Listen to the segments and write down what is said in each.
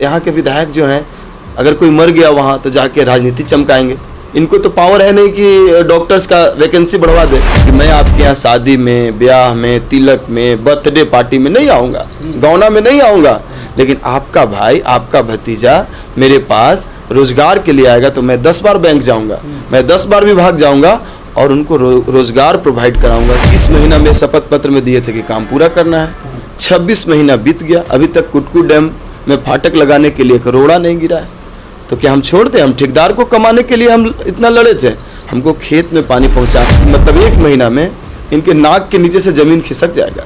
यहाँ के विधायक जो हैं, अगर कोई मर गया वहाँ तो जाके राजनीति चमकाएंगे। इनको तो पावर है नहीं कि डॉक्टर्स का वैकेंसी बढ़वा दे। कि मैं आपके यहाँ शादी में, ब्याह में, तिलक में, बर्थडे पार्टी में नहीं आऊँगा, गौना में नहीं आऊँगा, लेकिन आपका भाई, आपका भतीजा मेरे पास रोजगार के लिए आएगा तो मैं 10 बार बैंक जाऊँगा, मैं 10 बार विभाग जाऊँगा और उनको रोजगार प्रोवाइड कराऊँगा। इस महीना में शपथ पत्र में दिए थे कि काम पूरा करना है, 26 महीना बीत गया, अभी तक कुटकू डैम में फाटक लगाने के लिए करोड़ा नहीं गिरा है। तो क्या हम छोड़ दें? हम ठेकेदार को कमाने के लिए हम इतना लड़े थे, हमको खेत में पानी पहुंचा, मतलब 1 महीना में इनके नाक के नीचे से जमीन खिसक जाएगा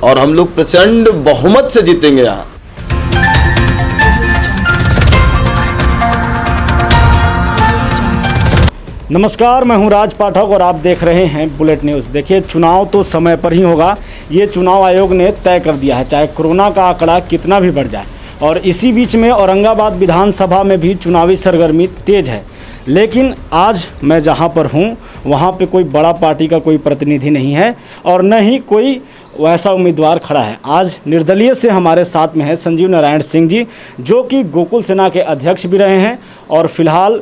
और हम लोग प्रचंड बहुमत से जीतेंगे यहाँ। नमस्कार, मैं हूं राज पाठक और आप देख रहे हैं बुलेट न्यूज़। देखिए, चुनाव तो समय पर ही होगा, ये चुनाव आयोग ने तय कर दिया है, चाहे कोरोना का आंकड़ा कितना भी बढ़ जाए। और इसी बीच में औरंगाबाद विधानसभा में भी चुनावी सरगर्मी तेज है। लेकिन आज मैं जहां पर हूं वहां पे कोई बड़ा पार्टी का कोई प्रतिनिधि नहीं है और न ही कोई वैसा उम्मीदवार खड़ा है। आज निर्दलीय से हमारे साथ में है संजीव नारायण सिंह जी, जो कि गोकुल सेना के अध्यक्ष भी रहे हैं और फिलहाल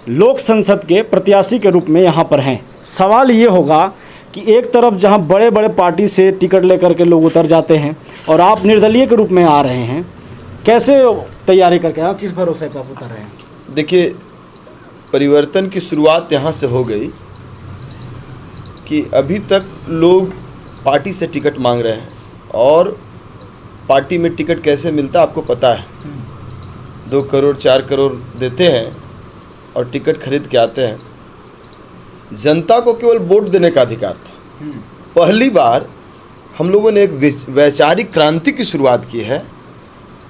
लोक संसद के प्रत्याशी के रूप में यहाँ पर हैं। सवाल ये होगा कि एक तरफ जहाँ बड़े बड़े पार्टी से टिकट लेकर के लोग उतर जाते हैं और आप निर्दलीय के रूप में आ रहे हैं, कैसे तैयारी करके आप किस भरोसे पर आप उतर रहे हैं? देखिए, परिवर्तन की शुरुआत यहाँ से हो गई कि अभी तक लोग पार्टी से टिकट मांग रहे हैं और पार्टी में टिकट कैसे मिलता आपको पता है। 2 करोड़ 4 करोड़ देते हैं और टिकट खरीद के आते हैं। जनता को केवल वोट देने का अधिकार था। पहली बार हम लोगों ने एक वैचारिक क्रांति की शुरुआत की है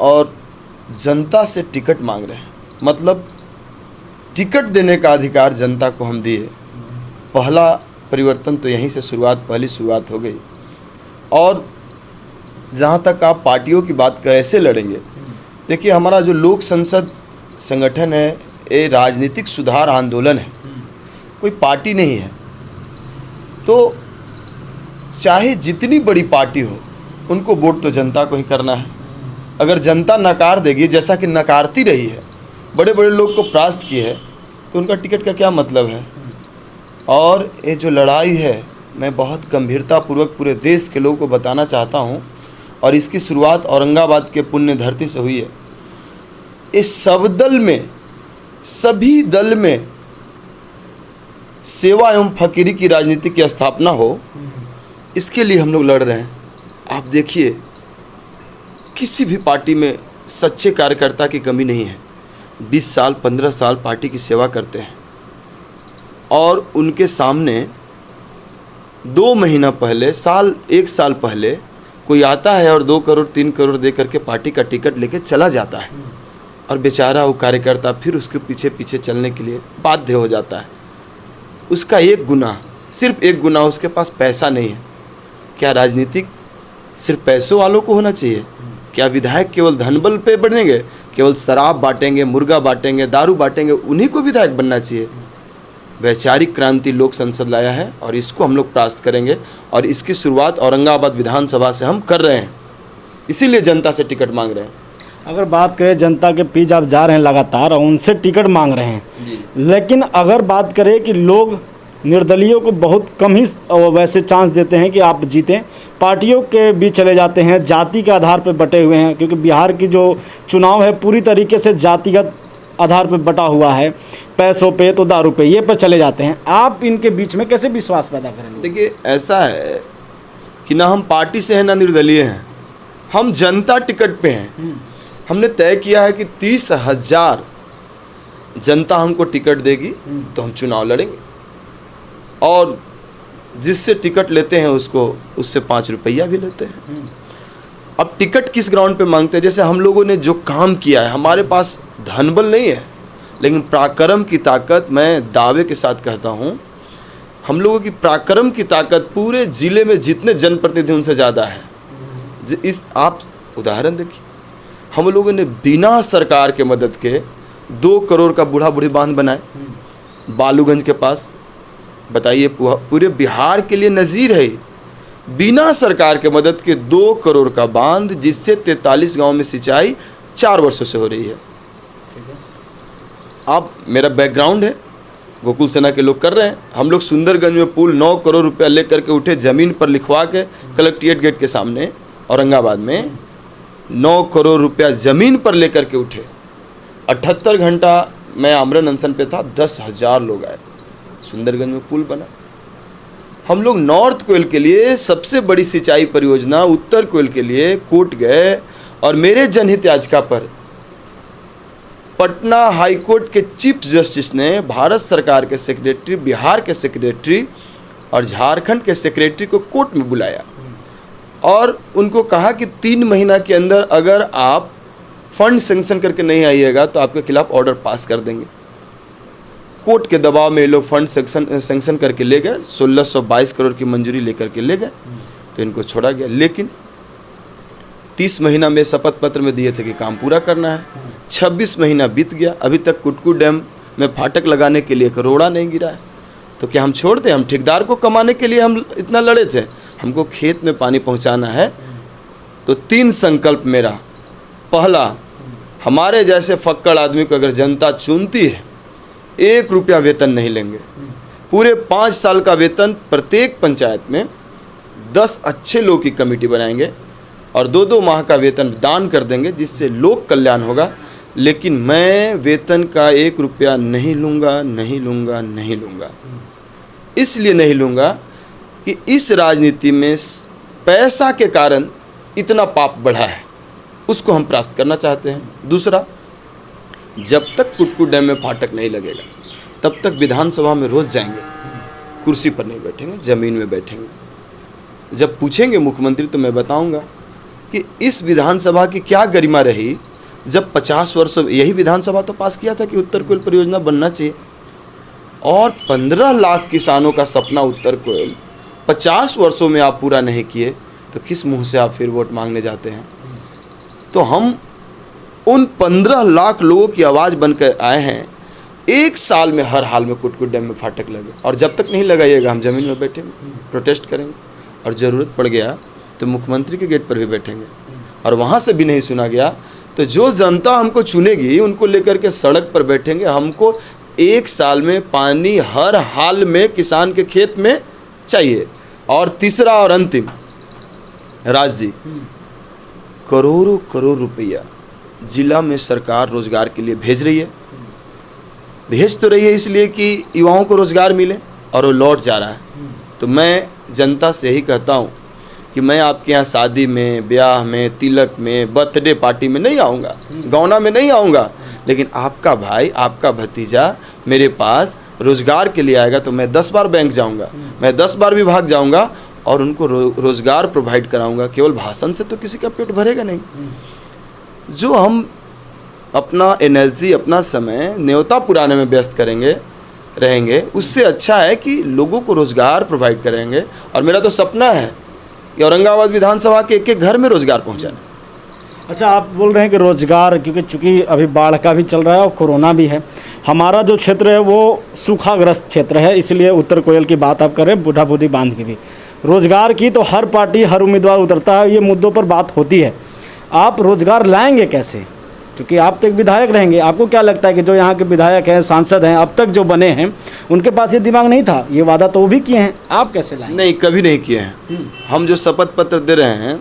और जनता से टिकट मांग रहे हैं, मतलब टिकट देने का अधिकार जनता को हम दिए। पहला परिवर्तन तो यहीं से पहली शुरुआत हो गई। और जहाँ तक आप पार्टियों की बात कैसे लड़ेंगे, देखिए, हमारा जो लोक संसद संगठन है ये राजनीतिक सुधार आंदोलन है, कोई पार्टी नहीं है। तो चाहे जितनी बड़ी पार्टी हो, उनको वोट तो जनता को ही करना है। अगर जनता नकार देगी, जैसा कि नकारती रही है, बड़े बड़े लोग को परास्त की है, तो उनका टिकट का क्या मतलब है। और ये जो लड़ाई है, मैं बहुत गंभीरतापूर्वक पूरे देश के लोगों को बताना चाहता हूँ और इसकी शुरुआत औरंगाबाद के पुण्य धरती से हुई है। इस सब दल में, सभी दल में सेवा एवं फकीरी की राजनीति की स्थापना हो, इसके लिए हम लोग लड़ रहे हैं। आप देखिए, किसी भी पार्टी में सच्चे कार्यकर्ता की कमी नहीं है। 20 साल 15 साल पार्टी की सेवा करते हैं और उनके सामने 2 महीना पहले, 1 साल पहले कोई आता है और 2 करोड़ 3 करोड़ दे करके पार्टी का टिकट लेके चला जाता है और बेचारा वो कार्यकर्ता फिर उसके पीछे पीछे चलने के लिए बाध्य हो जाता है। उसका एक गुनाह, सिर्फ एक गुनाह, उसके पास पैसा नहीं है। क्या राजनीतिक सिर्फ पैसों वालों को होना चाहिए? क्या विधायक केवल धनबल पे बनेंगे, केवल शराब बांटेंगे, मुर्गा बांटेंगे, दारू बांटेंगे, उन्हीं को विधायक बनना चाहिए? वैचारिक क्रांति लोक संसद लाया है और इसको हम लोग परास्त करेंगे और इसकी शुरुआत औरंगाबाद विधानसभा से हम कर रहे हैं, इसीलिए जनता से टिकट मांग रहे हैं। अगर बात करें जनता के बीच आप जा रहे हैं लगातार और उनसे टिकट मांग रहे हैं, लेकिन अगर बात करें कि लोग निर्दलीयों को बहुत कम ही वैसे चांस देते हैं कि आप जीतें, पार्टियों के बीच चले जाते हैं, जाति के आधार पर बटे हुए हैं, क्योंकि बिहार की जो चुनाव है पूरी तरीके से जातिगत आधार पर बटा हुआ है, पैसों पे तो दारू पे, ये पर चले जाते हैं। आप इनके बीच में कैसे विश्वास पैदा करेंगे? देखिए, ऐसा है कि ना हम पार्टी से हैं ना निर्दलीय हैं, हम जनता टिकट पे हैं। हमने तय किया है कि 30,000 जनता हमको टिकट देगी तो हम चुनाव लड़ेंगे और जिससे टिकट लेते हैं उससे 5 रुपया भी लेते हैं। अब टिकट किस ग्राउंड पे मांगते हैं? जैसे हम लोगों ने जो काम किया है, हमारे पास धनबल नहीं है, लेकिन पराक्रम की ताकत, मैं दावे के साथ कहता हूँ, हम लोगों की पराक्रम की ताकत पूरे ज़िले में जितने जनप्रतिनिधि उनसे ज़्यादा है। आप उदाहरण देखिए, हम लोगों ने बिना सरकार के मदद के 2 करोड़ का बूढ़ा बूढ़ी बांध बनाए बालूगंज के पास। बताइए, पूरे बिहार के लिए नज़ीर है। बिना सरकार के मदद के 2 करोड़ का बांध, जिससे 43 गांव में सिंचाई 4 वर्षों से हो रही है। अब मेरा बैकग्राउंड है, गोकुल सेना के लोग कर रहे हैं। हम लोग सुंदरगंज में पुल 9 करोड़ रुपया लेकर के उठे, ज़मीन पर लिखवा के कलेक्ट्रेट गेट के सामने औरंगाबाद में 9 करोड़ रुपया ज़मीन पर लेकर के उठे। 78 घंटा मैं आमरण अनशन पे था, 10,000 लोग आए, सुंदरगंज में पुल बना। हम लोग नॉर्थ कोयल के लिए सबसे बड़ी सिंचाई परियोजना, उत्तर कोयल के लिए कोर्ट गए और मेरे जनहित याचिका पर पटना हाई कोर्ट के चीफ जस्टिस ने भारत सरकार के सेक्रेटरी, बिहार के सेक्रेटरी और झारखंड के सेक्रेटरी को कोर्ट में बुलाया और उनको कहा कि 3 महीना के अंदर अगर आप फंड सेंक्शन करके नहीं आइएगा तो आपके खिलाफ ऑर्डर पास कर देंगे। कोर्ट के दबाव में ये लोग फंड सेंक्शन करके ले गए, 1622 करोड़ की मंजूरी लेकर के ले गए, तो इनको छोड़ा गया। लेकिन 30 महीना में शपथ पत्र में दिए थे कि काम पूरा करना है। 26 महीना बीत गया, अभी तक कुटकू डैम में फाटक लगाने के लिए 1 रोड़ा नहीं गिरा है। तो क्या हम छोड़ दें? हम ठेकेदार को कमाने के लिए हम इतना लड़े थे, हमको खेत में पानी पहुंचाना है। तो 3 संकल्प मेरा। पहला, हमारे जैसे फक्कड़ आदमी को अगर जनता चुनती है, 1 रुपया वेतन नहीं लेंगे। पूरे 5 साल का वेतन प्रत्येक पंचायत में 10 अच्छे लोग की कमेटी बनाएंगे और 2-2 माह का वेतन दान कर देंगे, जिससे लोक कल्याण होगा। लेकिन मैं वेतन का 1 रुपया नहीं लूँगा, नहीं लूँगा, नहीं लूँगा। इसलिए नहीं लूँगा कि इस राजनीति में पैसा के कारण इतना पाप बढ़ा है, उसको हम परास्त करना चाहते हैं। दूसरा, जब तक कुटकू डैम में फाटक नहीं लगेगा तब तक विधानसभा में रोज़ जाएंगे, कुर्सी पर नहीं बैठेंगे, ज़मीन में बैठेंगे। जब पूछेंगे मुख्यमंत्री तो मैं बताऊंगा कि इस विधानसभा की क्या गरिमा रही जब 50 वर्षों, यही विधानसभा तो पास किया था कि उत्तर कोयल परियोजना बनना चाहिए, और 15 लाख किसानों का सपना उत्तर कोयल 50 वर्षों में आप पूरा नहीं किए, तो किस मुंह से आप फिर वोट मांगने जाते हैं? तो हम उन 15 लाख लोगों की आवाज़ बनकर आए हैं। 1 साल में हर हाल में कुटकू डैम में फाटक लगे, और जब तक नहीं लगाइएगा हम ज़मीन में बैठेंगे, प्रोटेस्ट करेंगे, और ज़रूरत पड़ गया तो मुख्यमंत्री के गेट पर भी बैठेंगे। और वहाँ से भी नहीं सुना गया तो जो जनता हमको चुनेगी उनको लेकर के सड़क पर बैठेंगे। हमको 1 साल में पानी हर हाल में किसान के खेत में चाहिए। और तीसरा और अंतिम, राज जी, करोड़ों करोड़ रुपया ज़िला में सरकार रोज़गार के लिए भेज रही है। भेज तो रही है इसलिए कि युवाओं को रोज़गार मिले, और वो लौट जा रहा है। तो मैं जनता से ही कहता हूँ कि मैं आपके यहाँ शादी में, ब्याह में, तिलक में, बर्थडे पार्टी में नहीं आऊँगा, गौना में नहीं आऊँगा, लेकिन आपका भाई, आपका भतीजा मेरे पास रोज़गार के लिए आएगा तो मैं 10 बार बैंक जाऊँगा, मैं 10 बार विभाग जाऊँगा और उनको रोज़गार प्रोवाइड कराऊँगा। केवल भाषण से तो किसी का पेट भरेगा नहीं। जो हम अपना एनर्जी, अपना समय न्योता पुराने में व्यस्त रहेंगे, उससे अच्छा है कि लोगों को रोज़गार प्रोवाइड करेंगे। और मेरा तो सपना है कि औरंगाबाद विधानसभा के एक घर में रोज़गार पहुंचाए। अच्छा, आप बोल रहे हैं कि रोज़गार, क्योंकि चूँकि अभी बाढ़ का भी चल रहा है और कोरोना भी है, हमारा जो क्षेत्र है वो सूखाग्रस्त क्षेत्र है, इसलिए उत्तर कोयल की बात आप कर रहे हैं, बूढ़ा बूढ़ी बांध की भी। रोज़गार की तो हर पार्टी, हर उम्मीदवार उतरता है, ये मुद्दों पर बात होती है। आप रोज़गार लाएंगे कैसे? क्योंकि आप तो एक विधायक रहेंगे, आपको क्या लगता है कि जो यहाँ के विधायक हैं, सांसद हैं, अब तक जो बने हैं, उनके पास ये दिमाग नहीं था? ये वादा तो वो भी किए हैं, आप कैसे लाएंगे? नहीं, कभी नहीं किए हैं। हम जो शपथ पत्र दे रहे हैं,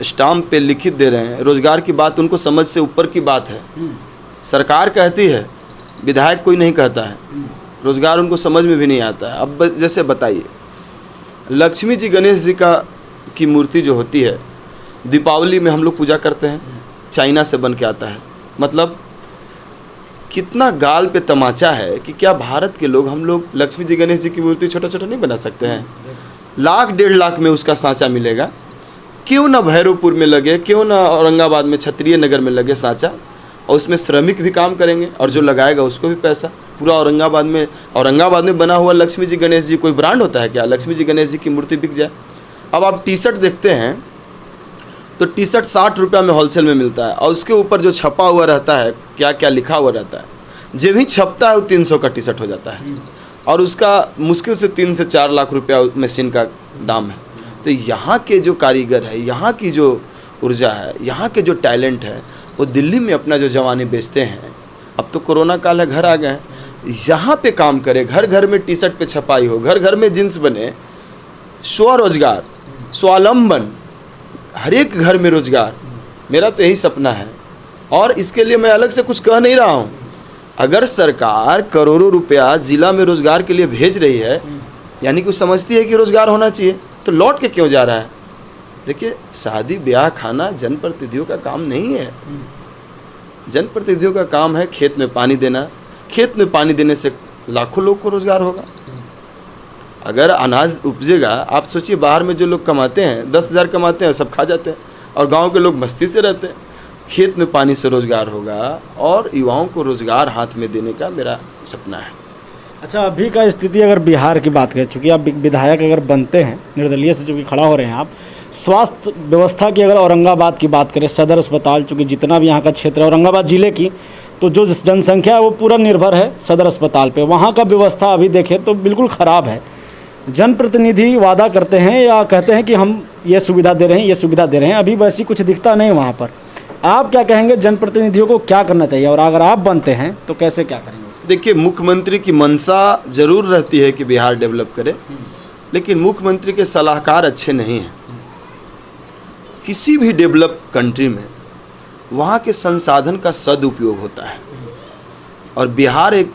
स्टाम्प पे लिखित दे रहे हैं, रोज़गार की बात उनको समझ से ऊपर की बात है। सरकार कहती है, विधायक कोई नहीं कहता है। रोज़गार उनको समझ में भी नहीं आता है। अब जैसे बताइए, लक्ष्मी जी, गणेश जी की मूर्ति जो होती है, दीपावली में हम लोग पूजा करते हैं, चाइना से बन के आता है। मतलब कितना गाल पे तमाचा है कि क्या भारत के लोग, हम लोग लक्ष्मी जी, गणेश जी की मूर्ति छोटा छोटा नहीं बना सकते हैं? 1,00,000 1.5 लाख में उसका सांचा मिलेगा। क्यों ना भैरवपुर में लगे, क्यों ना औरंगाबाद में, क्षत्रिय नगर में लगे सांचा, और उसमें श्रमिक भी काम करेंगे, और जो लगाएगा उसको भी पैसा। पूरा औरंगाबाद में बना हुआ लक्ष्मी जी, गणेश जी कोई ब्रांड होता है क्या? लक्ष्मी जी, गणेश जी की मूर्ति बिक जाए। अब आप टी शर्ट देखते हैं तो टी शर्ट 60 रुपया में होलसेल में मिलता है, और उसके ऊपर जो छपा हुआ रहता है, क्या क्या लिखा हुआ रहता है, जो भी छपता है वो 300 का टी शर्ट हो जाता है, और उसका मुश्किल से 3 से 4 लाख रुपया मशीन का दाम है। तो यहाँ के जो कारीगर है, यहाँ की जो ऊर्जा है, यहाँ के जो टैलेंट है, वो दिल्ली में अपना जो जवानी बेचते हैं, अब तो कोरोना काल है, घर आ गए हैं, यहाँ पे काम करे, घर घर में टी शर्ट पे छपाई हो, घर घर में जींस बने, स्वरोजगार, स्वावलंबन, हर एक घर में रोजगार, मेरा तो यही सपना है। और इसके लिए मैं अलग से कुछ कह नहीं रहा हूँ। अगर सरकार करोड़ों रुपया जिला में रोजगार के लिए भेज रही है, यानी कि समझती है कि रोजगार होना चाहिए, तो लौट के क्यों जा रहा है? देखिए, शादी ब्याह खाना जनप्रतिनिधियों का काम नहीं है। जनप्रतिनिधियों का काम है खेत में पानी देना। खेत में पानी देने से लाखों लोग को रोजगार होगा। अगर अनाज उपजेगा, आप सोचिए बाहर में जो लोग कमाते हैं 10,000 कमाते हैं, सब खा जाते हैं, और गांव के लोग मस्ती से रहते हैं। खेत में पानी से रोजगार होगा और युवाओं को रोजगार हाथ में देने का मेरा सपना है। अच्छा, अभी का स्थिति अगर बिहार की बात करें, चूँकि आप विधायक अगर बनते हैं, निर्दलीय से चूँकि खड़ा हो रहे हैं आप, स्वास्थ्य व्यवस्था की अगर औरंगाबाद की बात करें, सदर अस्पताल, चूँकि जितना भी यहाँ का क्षेत्र है औरंगाबाद ज़िले की, तो जो जनसंख्या है वो पूरा निर्भर है सदर अस्पताल पे। वहाँ का व्यवस्था अभी देखें तो बिल्कुल ख़राब है। जनप्रतिनिधि वादा करते हैं या कहते हैं कि हम ये सुविधा दे रहे हैं, ये सुविधा दे रहे हैं, अभी वैसी कुछ दिखता नहीं वहाँ पर। आप क्या कहेंगे, जनप्रतिनिधियों को क्या करना चाहिए, और अगर आप बनते हैं तो कैसे क्या करेंगे? देखिए, मुख्यमंत्री की मंशा जरूर रहती है कि बिहार डेवलप करे, लेकिन मुख्यमंत्री के सलाहकार अच्छे नहीं हैं। किसी भी डेवलप कंट्री में वहाँ के संसाधन का सदुपयोग होता है, और बिहार एक,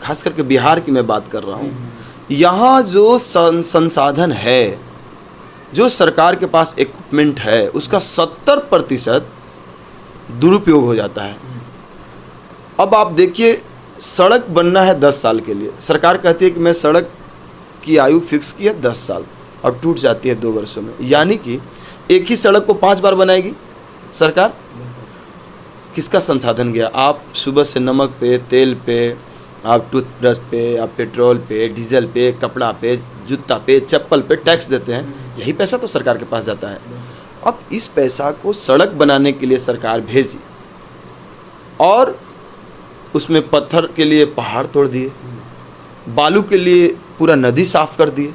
खास करके बिहार की मैं बात कर रहा हूँ, यहाँ जो संसाधन है, जो सरकार के पास इक्विपमेंट है, उसका 70% दुरुपयोग हो जाता है। अब आप देखिए, सड़क बनना है 10 साल के लिए, सरकार कहती है कि मैं सड़क की आयु फिक्स की है 10 साल, और टूट जाती है 2 वर्षों में। यानी कि एक ही सड़क को 5 बार बनाएगी सरकार। किसका संसाधन गया? आप सुबह से नमक पे, तेल पे, आप टूथब्रश पे, आप पेट्रोल पे, डीजल पे, कपड़ा पे, जूता पे, चप्पल पे टैक्स देते हैं, यही पैसा तो सरकार के पास जाता है। अब इस पैसा को सड़क बनाने के लिए सरकार भेजी, और उसमें पत्थर के लिए पहाड़ तोड़ दिए, बालू के लिए पूरा नदी साफ कर दिए,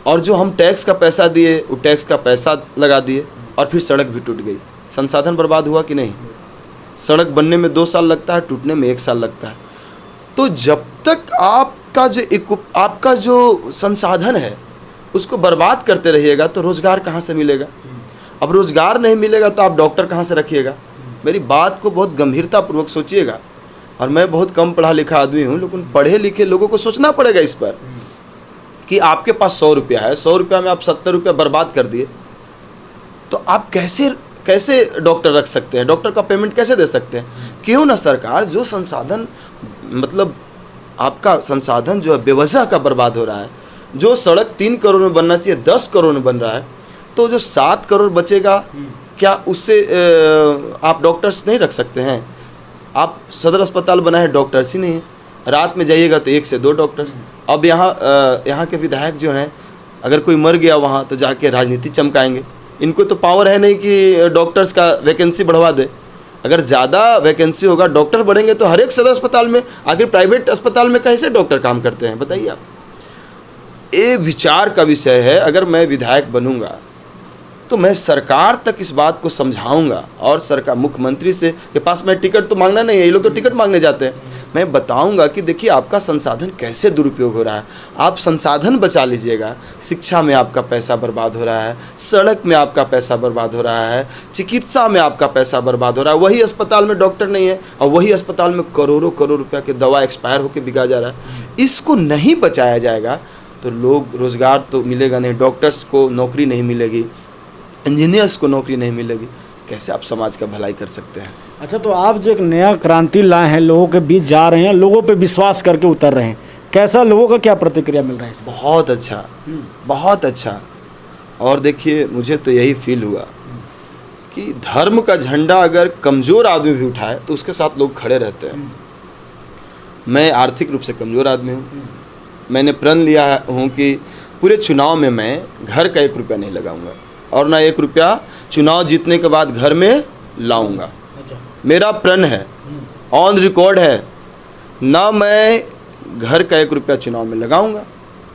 और जो हम टैक्स का पैसा दिए वो टैक्स का पैसा लगा दिए, और फिर सड़क भी टूट गई। संसाधन बर्बाद हुआ कि नहीं? सड़क बनने में 2 साल लगता है, टूटने में 1 साल लगता है। तो जब तक आपका जो संसाधन है उसको बर्बाद करते रहिएगा तो रोज़गार कहाँ से मिलेगा? अब रोज़गार नहीं मिलेगा तो आप डॉक्टर कहाँ से रखिएगा? मेरी बात को बहुत गंभीरतापूर्वक सोचिएगा। और मैं बहुत कम पढ़ा लिखा आदमी हूँ, लेकिन पढ़े लिखे लोगों को सोचना पड़ेगा इस पर कि आपके पास 100 रुपया है, 100 रुपया में आप 70 रुपया बर्बाद कर दिए, तो आप कैसे डॉक्टर रख सकते हैं? डॉक्टर का पेमेंट कैसे दे सकते हैं? क्यों ना सरकार जो संसाधन, मतलब आपका संसाधन जो है बेवजह का बर्बाद हो रहा है। जो सड़क 3 करोड़ में बनना चाहिए 10 करोड़ में बन रहा है, तो जो 7 करोड़ बचेगा, क्या उससे आप डॉक्टर्स नहीं रख सकते हैं? आप सदर अस्पताल बनाए हैं, डॉक्टर्स ही नहीं है। रात में जाइएगा तो 1 से 2 डॉक्टर्स। अब यहाँ के विधायक जो हैं, अगर कोई मर गया वहाँ तो जाके राजनीति चमकाएंगे। इनको तो पावर है नहीं कि डॉक्टर्स का वैकेंसी बढ़वा दे। अगर ज़्यादा वैकेंसी होगा, डॉक्टर बढ़ेंगे, तो हर एक सदर अस्पताल में, आखिर प्राइवेट अस्पताल में कैसे डॉक्टर काम करते हैं बताइए आप? ये विचार का विषय है। अगर मैं विधायक बनूंगा तो मैं सरकार तक इस बात को समझाऊंगा, और सरकार, मुख्यमंत्री से के पास मैं टिकट तो मांगना नहीं है, ये लोग तो टिकट मांगने जाते हैं। मैं बताऊंगा कि देखिए आपका संसाधन कैसे दुरुपयोग हो रहा है, आप संसाधन बचा लीजिएगा। शिक्षा में आपका पैसा बर्बाद हो रहा है, सड़क में आपका पैसा बर्बाद हो रहा है, चिकित्सा में आपका पैसा बर्बाद हो रहा है। वही अस्पताल में डॉक्टर नहीं है, और वही अस्पताल में करोड़ों करोड़ रुपया की दवा एक्सपायर होकर बिका जा रहा है। इसको नहीं बचाया जाएगा तो लोग, रोज़गार तो मिलेगा नहीं, डॉक्टर्स को नौकरी नहीं मिलेगी, इंजीनियर्स को नौकरी नहीं मिलेगी, कैसे आप समाज का भलाई कर सकते हैं? अच्छा, तो आप जो एक नया क्रांति लाए हैं, लोगों के बीच जा रहे हैं, लोगों पे विश्वास करके उतर रहे हैं, कैसा लोगों का क्या प्रतिक्रिया मिल रहा है इसमें? बहुत अच्छा, बहुत अच्छा। और देखिए, मुझे तो यही फील हुआ कि धर्म का झंडा अगर कमज़ोर आदमी भी उठाए तो उसके साथ लोग खड़े रहते हैं। मैं आर्थिक रूप से कमज़ोर आदमी हूँ। मैंने प्रण लिया हूँ कि पूरे चुनाव में मैं घर का 1 रुपया नहीं लगाऊंगा, और ना 1 रुपया चुनाव जीतने के बाद घर में लाऊंगा। अच्छा। मेरा प्रण है, ऑन रिकॉर्ड है, ना मैं घर का 1 रुपया चुनाव में लगाऊंगा,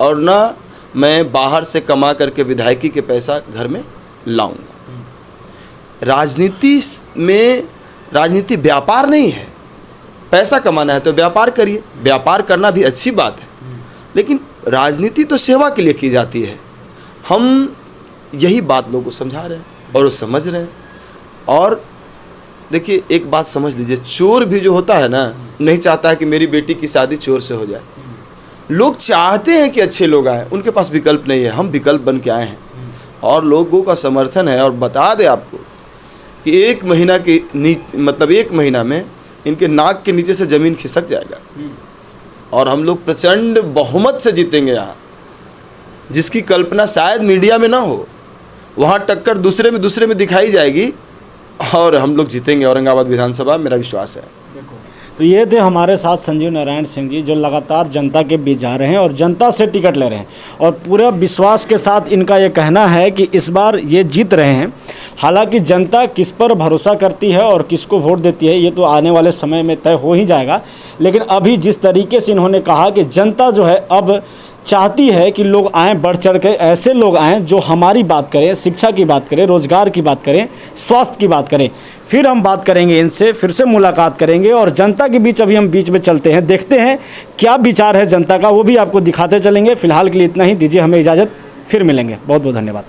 और ना मैं बाहर से कमा करके विधायकी के पैसा घर में लाऊंगा। राजनीति में राजनीति व्यापार नहीं है। पैसा कमाना है तो व्यापार करिए, व्यापार करना भी अच्छी बात है, लेकिन राजनीति तो सेवा के लिए की जाती है। हम यही बात लोगों को समझा रहे हैं और वो समझ रहे हैं। और देखिए एक बात समझ लीजिए, चोर भी जो होता है ना, नहीं चाहता है कि मेरी बेटी की शादी चोर से हो जाए। लोग चाहते हैं कि अच्छे लोग आएँ, उनके पास विकल्प नहीं है। हम विकल्प बन के आए हैं और लोगों का समर्थन है। और बता दें आपको कि 1 महीना की मतलब 1 महीना में इनके नाक के नीचे से ज़मीन खिसक जाएगा और हम लोग प्रचंड बहुमत से जीतेंगे यहाँ, जिसकी कल्पना शायद मीडिया में ना हो। वहाँ टक्कर दूसरे में दिखाई जाएगी और हम लोग जीतेंगे औरंगाबाद विधानसभा, मेरा विश्वास है। तो ये थे हमारे साथ संजीव नारायण सिंह जी, जो लगातार जनता के बीच जा रहे हैं और जनता से टिकट ले रहे हैं और पूरे विश्वास के साथ इनका ये कहना है कि इस बार ये जीत रहे हैं। हालांकि जनता किस पर भरोसा करती है और किसको वोट देती है ये तो आने वाले समय में तय हो ही जाएगा, लेकिन अभी जिस तरीके से इन्होंने कहा कि जनता जो है अब चाहती है कि लोग आएँ, बढ़ चढ़ के ऐसे लोग आएँ जो हमारी बात करें, शिक्षा की बात करें, रोज़गार की बात करें, स्वास्थ्य की बात करें। फिर हम बात करेंगे इनसे, फिर से मुलाकात करेंगे और जनता के बीच अभी हम बीच में चलते हैं, देखते हैं क्या विचार है जनता का, वो भी आपको दिखाते चलेंगे। फिलहाल के लिए इतना ही, दीजिए हमें इजाज़त, फिर मिलेंगे। बहुत बहुत धन्यवाद।